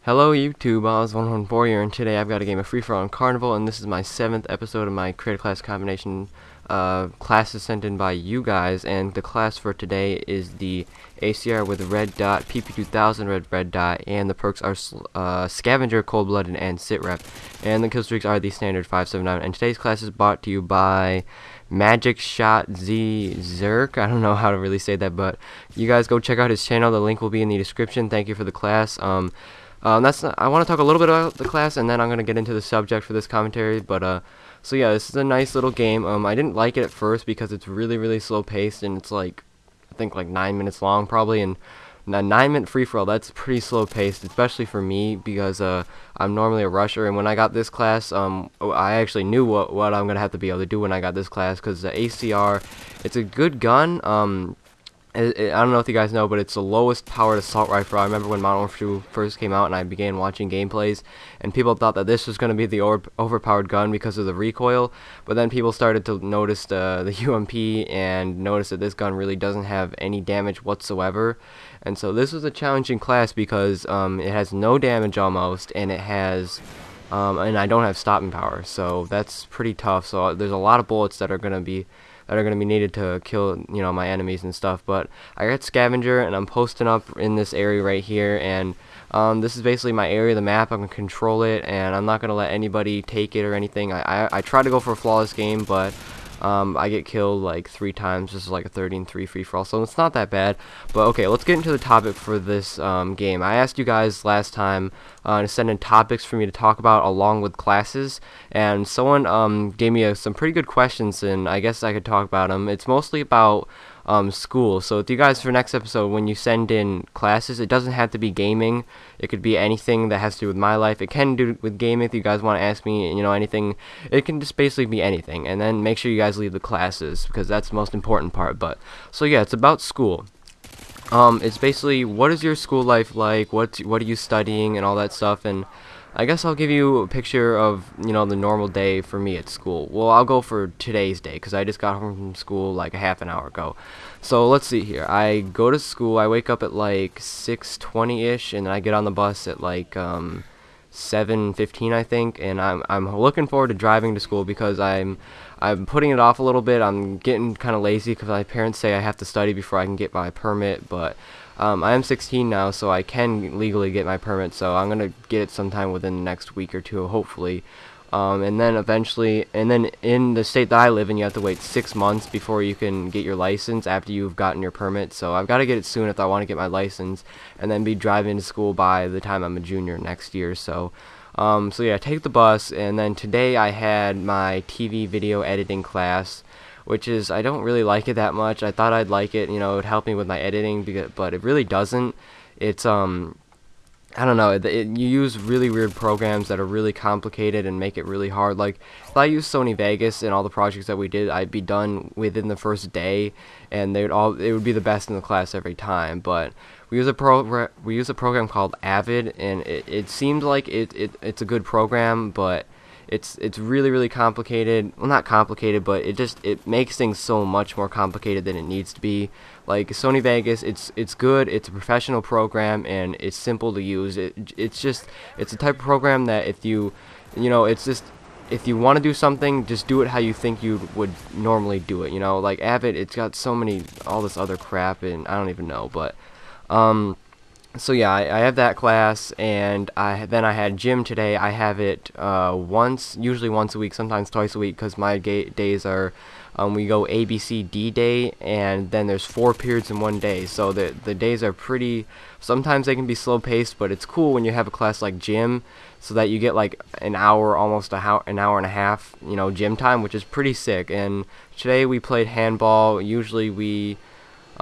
Hello YouTube, Ollies1414 here, and today I've got a game of free-for-all on Carnival, and this is my 7th episode of my creative class combination classes sent in by you guys, and the class for today is the ACR with red dot, PP2000 red dot, and the perks are Scavenger, Cold-Blooded, and Sit-Rep, and the kill streaks are the standard 579, and today's class is brought to you by Magic Shot Z Zerk. I don't know how to really say that, but you guys go check out his channel. The link will be in the description. Thank you for the class. I want to talk a little bit about the class, and then I'm gonna get into the subject for this commentary. But so yeah, this is a nice little game. I didn't like it at first because it's really slow paced, and it's like I think like 9 minutes long probably, and a 9-minute free for all, that's pretty slow paced, especially for me because I'm normally a rusher. And when I got this class, I actually knew what I'm gonna have to be able to do when I got this class, because the ACR, it's a good gun. I don't know if you guys know, but it's the lowest powered assault rifle. I remember when Mw2 first came out and I began watching gameplays, and people thought that this was going to be the overpowered gun because of the recoil, but then people started to notice the UMP and notice that this gun really doesn't have any damage whatsoever. And so this was a challenging class because it has no damage almost, and it has and I don't have stopping power, so that's pretty tough. So there's a lot of bullets that are going to be needed to kill, you know, my enemies and stuff. But I got Scavenger, and I'm posting up in this area right here, and this is basically my area of the map. I'm gonna control it, and I'm not gonna let anybody take it or anything. I try to go for a flawless game, but I get killed like 3 times. This is like a 13-3 free-for-all, so it's not that bad. But okay, let's get into the topic for this game. I asked you guys last time to send in topics for me to talk about along with classes, and someone gave me some pretty good questions, and I guess I could talk about them. It's mostly about school. So with you guys for next episode, when you send in classes, it doesn't have to be gaming. It could be anything that has to do with my life. It can do with gaming if you guys want to ask me, you know, anything. It can just basically be anything. And then make sure you guys leave the classes, because that's the most important part. But so yeah, it's about school. It's basically, what is your school life like? What are you studying and all that stuff. And I guess I'll give you a picture of, you know, the normal day for me at school. Well, I'll go for today's day because I just got home from school like a half an hour ago. So let's see here. I go to school. I wake up at like 6:20ish, and I get on the bus at like 7:15, I think. And I'm looking forward to driving to school because I'm putting it off a little bit. I'm getting kind of lazy because my parents say I have to study before I can get my permit, but I am 16 now, so I can legally get my permit, so I'm going to get it sometime within the next week or two, hopefully. And then eventually, and then in the state that I live in, you have to wait 6 months before you can get your license after you've gotten your permit, so I've got to get it soon if I want to get my license, and then be driving to school by the time I'm a junior next year. So yeah, take the bus, and then today I had my TV video editing class, which is, I don't really like it that much. I thought I'd like it, you know, it would help me with my editing, but it really doesn't. It's, I don't know, you use really weird programs that are really complicated and make it really hard. Like, if I used Sony Vegas and all the projects that we did, I'd be done within the first day, and it would be the best in the class every time. But we use a program called Avid, and it seems like it's a good program, but it's really complicated. Well, not complicated, but it makes things so much more complicated than it needs to be. Like Sony Vegas, it's good. It's a professional program, and it's simple to use. It's a type of program that if you want to do something, just do it how you think you would normally do it. You know, like Avid, it's got all this other crap, and I don't even know, but so yeah, I have that class, and then I had gym today. I have it usually once a week, sometimes twice a week, because my days are, we go A, B, C, D day, and then there's 4 periods in one day. So the days are pretty, sometimes they can be slow paced, but it's cool when you have a class like gym, so that you get like an hour, almost an hour and a half, you know, gym time, which is pretty sick. And today we played handball. Usually we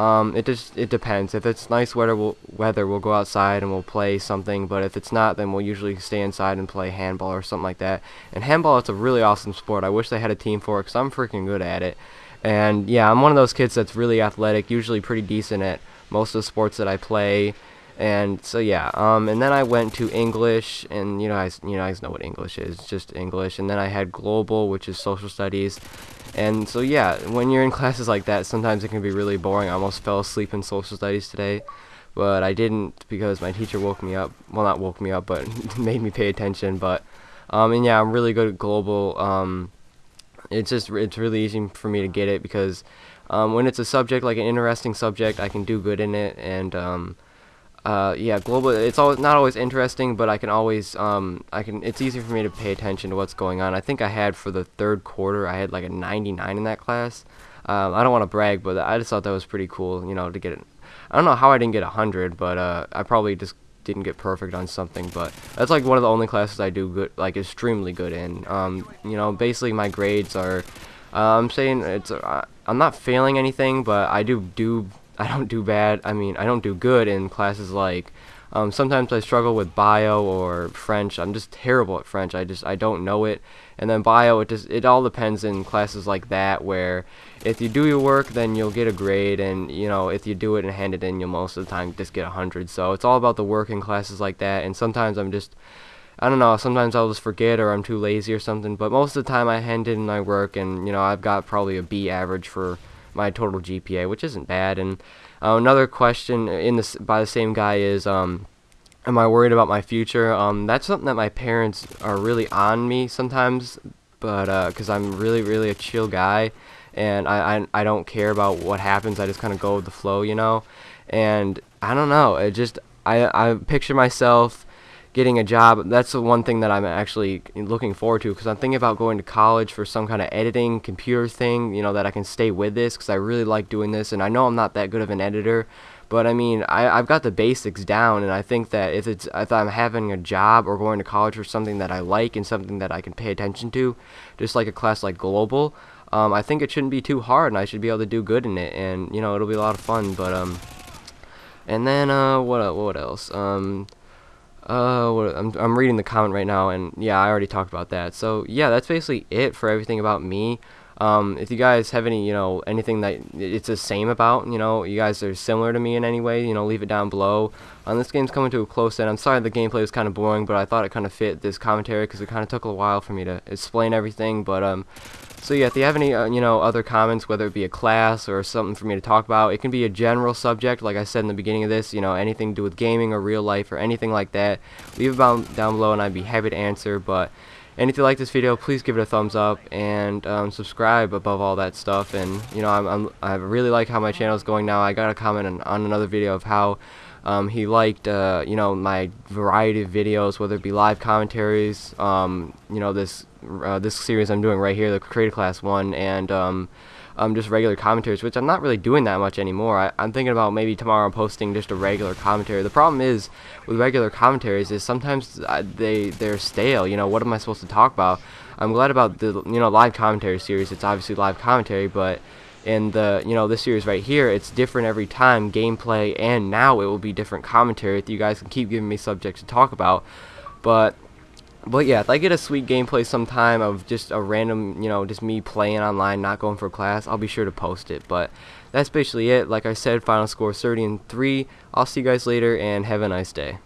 it depends. If it's nice weather, we'll go outside and we'll play something, but if it's not, then we'll usually stay inside and play handball or something like that. And handball, it's a really awesome sport. I wish they had a team for it, because I'm freaking good at it. And yeah, I'm one of those kids that's really athletic, usually pretty decent at most of the sports that I play. And so yeah, and then I went to English, and you guys know what English is, just English. And then I had global, which is social studies. And so yeah, when you're in classes like that, sometimes it can be really boring. I almost fell asleep in social studies today. but I didn't because my teacher woke me up. Well, not woke me up, but made me pay attention. But and yeah, I'm really good at global. It's really easy for me to get it because when it's a subject like an interesting subject, I can do good in it. And yeah, global. It's not always interesting, but I can always It's easy for me to pay attention to what's going on. I think I had for the third quarter, I had like a 99 in that class. I don't want to brag, but I just thought that was pretty cool, to get it. I don't know how I didn't get 100, but I probably just didn't get perfect on something. But that's like one of the only classes I do good, like extremely good in. Basically my grades are. I'm saying I'm not failing anything, but I don't do bad. I mean, I don't do good in classes like. Sometimes I struggle with bio or French. I'm just terrible at French. I don't know it. And then bio, it all depends in classes like that, where if you do your work, then you'll get a grade, and if you do it and hand it in, you'll most of the time just get 100. So it's all about the work in classes like that. And sometimes I don't know, sometimes I'll just forget or I'm too lazy or something. But most of the time I hand in my work, and I've got probably a B average for my total GPA, which isn't bad. And another question by the same guy is, am I worried about my future? That's something that my parents are really on me sometimes, but because I'm really a chill guy, and I don't care about what happens. I just kind of go with the flow, and I don't know. I picture myself getting a job. That's the one thing that I'm actually looking forward to, because I'm thinking about going to college for some kind of editing computer thing, that I can stay with this, because I really like doing this. And I know I'm not that good of an editor, but I mean, I've got the basics down, and I think that if I'm having a job or going to college for something that I like and something that I can pay attention to, just like a class like global, I think it shouldn't be too hard, and I should be able to do good in it, and it'll be a lot of fun. But and then what else? I'm reading the comment right now, and yeah, I already talked about that. So yeah, that's basically it for everything about me. If you guys have any, anything that it's the same about, you guys are similar to me in any way, leave it down below. This game's coming to a close end. I'm sorry the gameplay was kind of boring, but I thought it kind of fit this commentary because it kind of took a while for me to explain everything. But so yeah, if you have any, other comments, whether it be a class or something for me to talk about, it can be a general subject, like I said in the beginning of this, anything to do with gaming or real life or anything like that. Leave it down below, and I'd be happy to answer. But and if you like this video, please give it a thumbs up and subscribe above all that stuff. And I really like how my channel is going now. I got a comment on another video of how he liked my variety of videos, whether it be live commentaries, this series I'm doing right here, the creative class one, and just regular commentaries, which I'm not really doing that much anymore. I'm thinking about maybe tomorrow I'm posting just a regular commentary. The problem is with regular commentaries is sometimes they're stale. What am I supposed to talk about? I'm glad about the live commentary series. It's obviously live commentary, but in the this series right here, it's different every time, gameplay, and now it will be different commentary. You guys can keep giving me subjects to talk about, but yeah, if I get a sweet gameplay sometime of just a random, just me playing online, not going for class, I'll be sure to post it. But that's basically it. Like I said, final score 30-3. I'll see you guys later, and have a nice day.